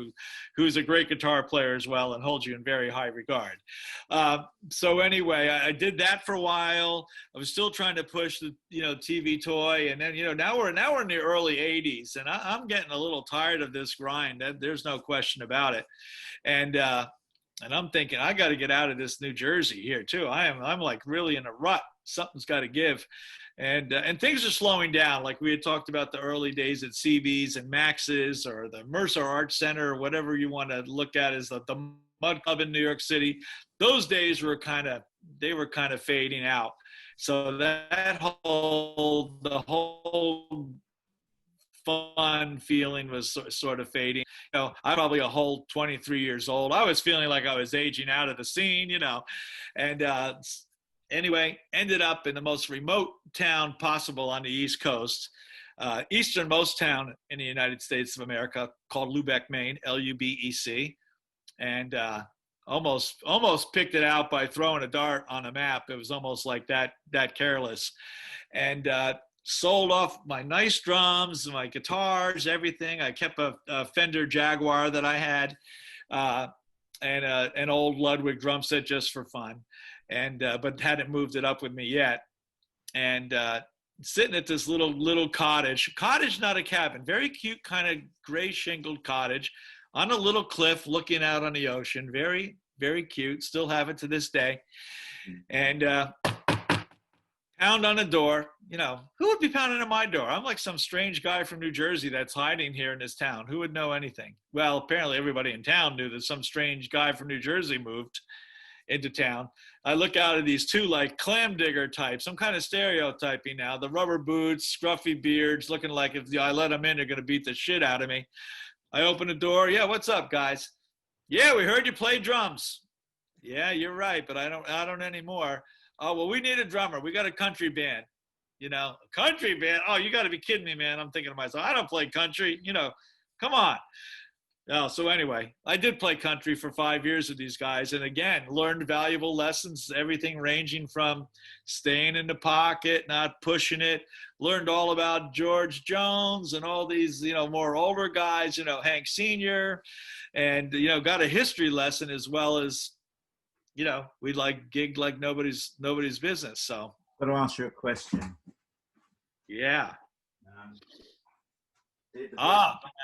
who's a great guitar player as well and holds you in very high regard. So anyway, I did that for a while. I was still trying to push the, you know, TV Toy. And then, you know, now we're in the early 80s, and I'm getting a little tired of this grind. There's no question about it. And I'm thinking, I got to get out of this New Jersey here too. I'm like really in a rut. Something's got to give, and things are slowing down. Like we had talked about the early days at CB's and Max's or the Mercer Art Center, or whatever you want to look at as the Mud Club in New York City. Those days were kind of fading out. So the whole fun feeling was sort of fading. You know, I'm probably a whole 23 years old. I was feeling like I was aging out of the scene, you know. And anyway, ended up in the most remote town possible on the East Coast, easternmost town in the United States of America, called Lubec, Maine, Lubec. And almost picked it out by throwing a dart on a map. It was almost like that careless. And sold off my nice drums, my guitars, everything. I kept a Fender Jaguar that I had, and an old Ludwig drum set just for fun, and but hadn't moved it up with me yet. And sitting at this little cottage, not a cabin, very cute kind of gray shingled cottage on a little cliff looking out on the ocean. Very, very cute. Still have it to this day. And pound on the door. You know, who would be pounding on my door? I'm like some strange guy from New Jersey that's hiding here in this town. Who would know anything? Well, apparently everybody in town knew that some strange guy from New Jersey moved into town. I look out at these two like clam digger types. I'm kind of stereotyping now. The rubber boots, scruffy beards, looking like if I let them in, they're going to beat the shit out of me. I open the door. Yeah, what's up, guys? Yeah, we heard you play drums. Yeah, you're right, but I don't anymore. Oh, well, we need a drummer. We got a country band. You know, a country band? Oh, you got to be kidding me, man. I'm thinking to myself, I don't play country. You know, come on. Oh, so anyway, I did play country for 5 years with these guys. And again, learned valuable lessons, everything ranging from staying in the pocket, not pushing it. Learned all about George Jones and all these, you know, more older guys, you know, Hank Sr. And, you know, got a history lesson as well as, you know, we like gigged like nobody's business. So I'm going to ask you a question. Yeah.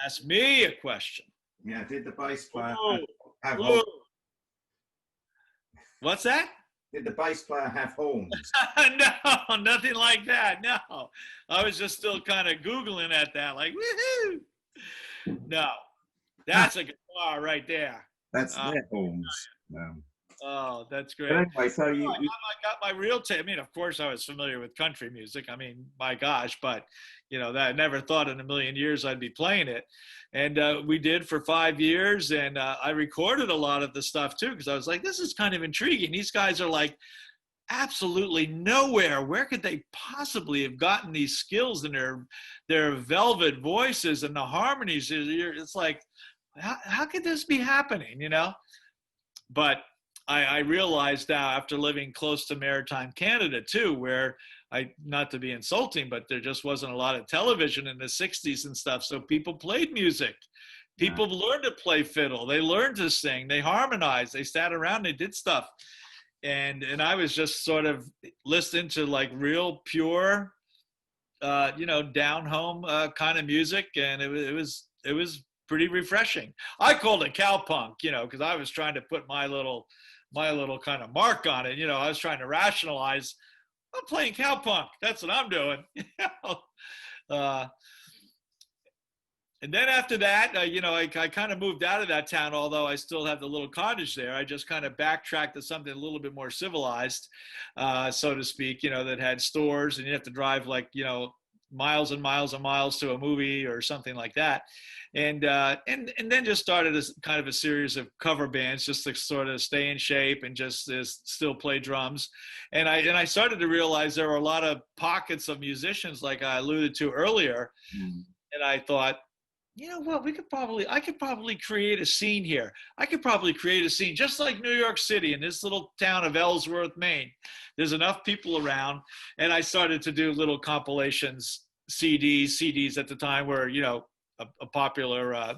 Ask me a question. Yeah, did the bass player have Ooh. horns? What's that? Did the bass player have horns? No, nothing like that. No. I was just still kind of Googling at that, like, woohoo. No. That's a guitar right there. That's their horns. Oh, that's great. But anyway, so I got my real taste. I mean, of course, I was familiar with country music. I mean, my gosh, but you know, that I never thought in a million years I'd be playing it. And we did for 5 years, and I recorded a lot of the stuff too, because I was like, this is kind of intriguing. These guys are like absolutely nowhere. Where could they possibly have gotten these skills in their velvet voices and the harmonies? It's like, how could this be happening, you know? But I realized now after living close to maritime Canada too, where not to be insulting, but there just wasn't a lot of television in the 60s and stuff. So people played music. Right. People learned to play fiddle. They learned to sing. They harmonized. They sat around. They did stuff. And I was just sort of listening to like real pure, down home kind of music, and it was pretty refreshing. I called it cowpunk, because I was trying to put my little kind of mark on it. I was trying to rationalize. I'm playing cowpunk. That's what I'm doing. uh, and then after that, I kind of moved out of that town, although I still have the little cottage there. I just kind of backtracked to something a little bit more civilized, so to speak, that had stores, and you have to drive like, miles and miles and miles to a movie or something like that. And then just started as kind of a series of cover bands just to sort of stay in shape and just still play drums. And I started to realize there were a lot of pockets of musicians, like I alluded to earlier. And I thought, you know what, I could probably create a scene here. I could probably create a scene just like New York City in this little town of Ellsworth, Maine. There's enough people around. And I started to do little compilations, CDs at the time were, a popular,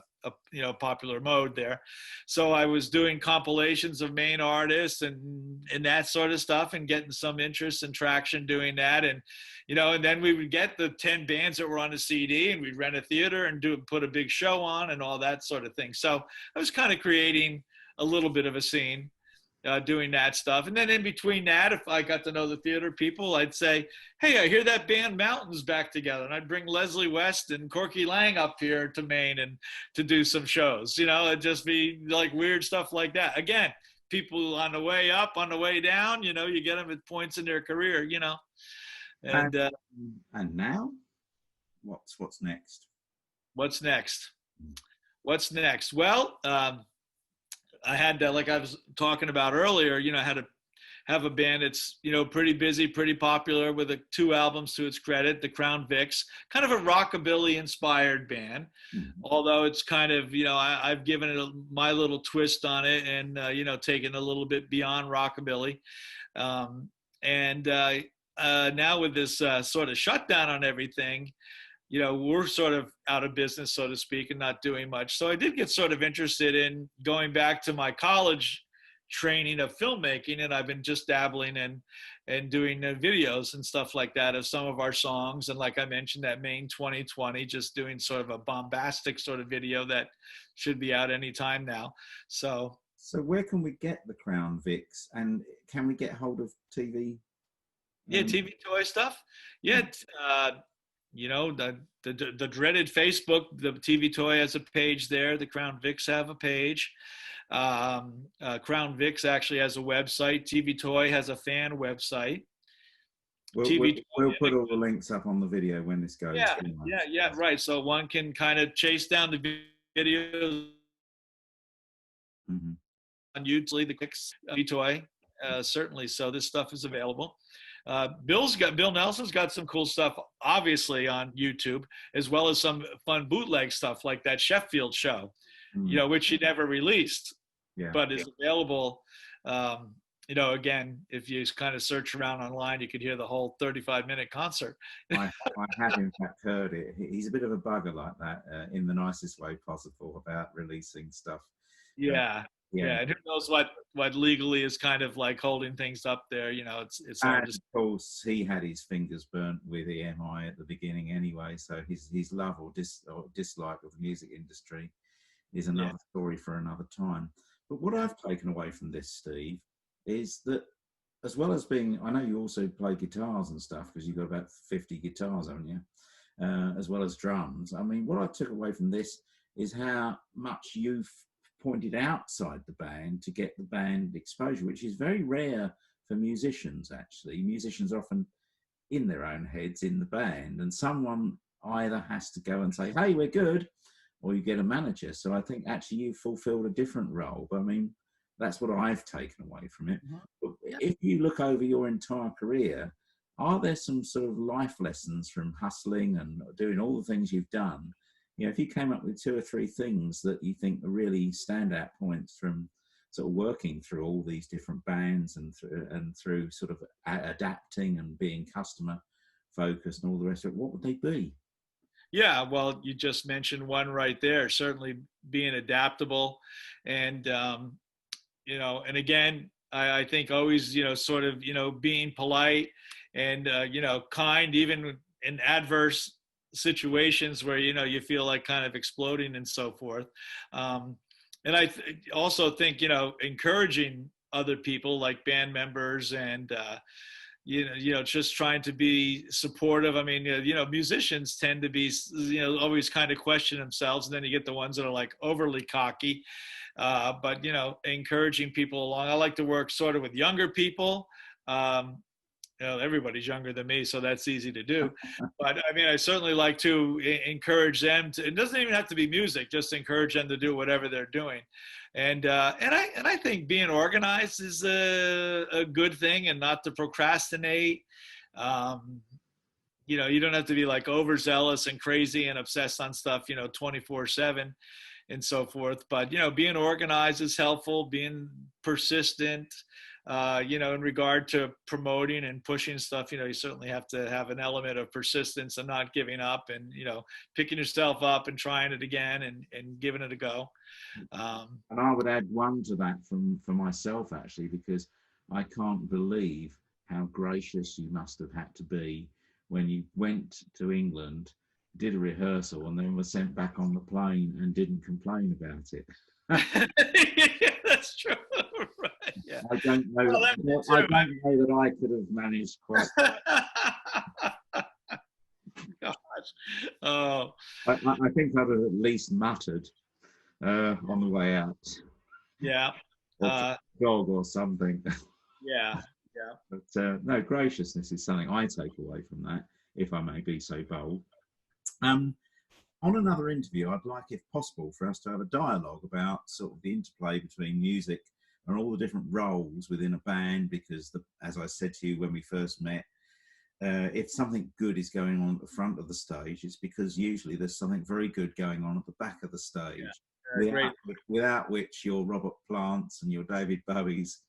popular mode there. So I was doing compilations of Maine artists and that sort of stuff, and getting some interest and traction doing that. And, and then we would get the 10 bands that were on a CD, and we'd rent a theater and put a big show on and all that sort of thing. So I was kind of creating a little bit of a scene, doing that stuff. And then in between that, if I got to know the theater people, I'd say, hey, I hear that band Mountains back together. And I'd bring Leslie West and Corky Lang up here to Maine and to do some shows. It'd just be like weird stuff like that. Again, people on the way up, on the way down, you get them at points in their career, And now, what's next? What's next? What's next? Well, I had, like I was talking about earlier, I had to have a band that's, pretty busy, pretty popular, with 2 albums to its credit, the Crown Vics, kind of a rockabilly inspired band. Although it's kind of, I've given it my little twist on it, and, taken a little bit beyond rockabilly. Now with this sort of shutdown on everything, we're sort of out of business, so to speak, and not doing much. So I did get sort of interested in going back to my college training of filmmaking, and I've been just dabbling in doing videos and stuff like that of some of our songs. And like I mentioned, that Maine 2020, just doing sort of a bombastic sort of video that should be out any time now. So where can we get the Crown Vics, and can we get hold of TV? Yeah, TV toy stuff. Yeah. The dreaded Facebook, the TV Toy has a page there. The Crown Vics have a page. Crown Vics actually has a website. TV Toy has a fan website. We'll put all the links up on the video when this goes. Yeah, right. So one can kind of chase down the videos on YouTube, the Vics TV Toy, certainly. So this stuff is available. Bill Nelson's got some cool stuff, obviously, on YouTube, as well as some fun bootleg stuff like that Sheffield show, which he never released, but is available. Again, if you kind of search around online, you could hear the whole 35-minute concert. I have in fact heard it. He's a bit of a bugger like that, in the nicest way possible, about releasing stuff. Yeah, and who knows what legally is kind of like holding things up there. It's hard to... Of course, he had his fingers burnt with EMI at the beginning anyway, so his love or dislike of the music industry is another story for another time. But what I've taken away from this, Steve, is that, as well as being, I know you also play guitars and stuff, because you've got about 50 guitars, haven't you? As well as drums. I mean, what I took away from this is how much you've pointed outside the band to get the band exposure, which is very rare for musicians, actually. Musicians are often in their own heads in the band, and someone either has to go and say, hey, we're good, or you get a manager. So I think actually you fulfilled a different role. But I mean, that's what I've taken away from it. But if you look over your entire career, are there some sort of life lessons from hustling and doing all the things you've done You know, if you came up with 2 or 3 things that you think are really standout points from sort of working through all these different bands and through sort of adapting and being customer focused and all the rest of it, what would they be? Yeah, well, you just mentioned one right there. Certainly being adaptable, and and again, I think always, sort of, being polite and kind, even in adverse situations where you feel like kind of exploding and so forth. Um, and also think, encouraging other people like band members and just trying to be supportive. I mean, musicians tend to be, always kind of question themselves, and then you get the ones that are like overly cocky. But encouraging people along. I like to work sort of with younger people. Um, everybody's younger than me, so that's easy to do. But I mean, I certainly like to encourage them to. It doesn't even have to be music; just encourage them to do whatever they're doing. And I think being organized is a good thing, and not to procrastinate. Um, you don't have to be like overzealous and crazy and obsessed on stuff, 24/7 and so forth. But being organized is helpful. Being persistent, in regard to promoting and pushing stuff, you certainly have to have an element of persistence and not giving up, and picking yourself up and trying it again and giving it a go. And I would add one to that for myself, actually, because I can't believe how gracious you must have had to be when you went to England, did a rehearsal, and then were sent back on the plane and didn't complain about it. Yeah, that's true. Right. Yeah. I don't know. Well, I don't know that I could have managed quite. Gosh. Oh. I think I'd have at least muttered on the way out. Yeah. Or dog or something. Yeah. Yeah. But no, graciousness is something I take away from that, if I may be so bold. On another interview, I'd like, if possible, for us to have a dialogue about sort of the interplay between music and all the different roles within a band, because as I said to you when we first met, if something good is going on at the front of the stage, it's because usually there's something very good going on at the back of the stage, without which your Robert Plants and your David Bowies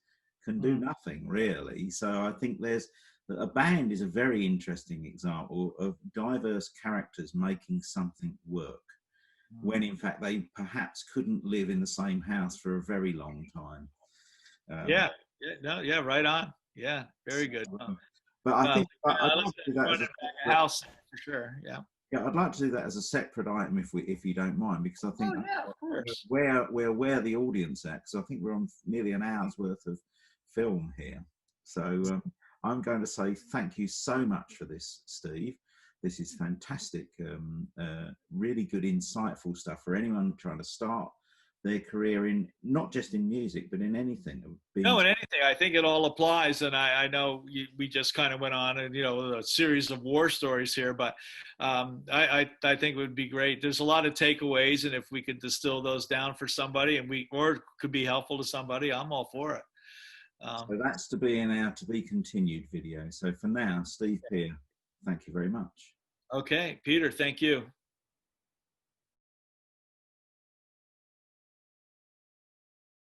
can do nothing, really. So I think a band is a very interesting example of diverse characters making something work, when in fact they perhaps couldn't live in the same house for a very long time. Right on. Yeah, very good. But I think I'd like to do that as a house for sure. Yeah. Yeah, I'd like to do that as a separate item if you don't mind, because I think of course. where the audience at, because I think we're on nearly an hour's worth of film here. So I'm going to say thank you so much for this, Steve. This is fantastic, really good, insightful stuff for anyone trying to start their career in, not just in music, but in anything. No, in anything. I think it all applies. And I know we just kind of went on and, a series of war stories here, but I think it would be great. There's a lot of takeaways, and if we could distill those down for somebody or could be helpful to somebody, I'm all for it. So that's to be in our to be continued video. So for now, Steve Peer, thank you very much. Okay, Peter, thank you.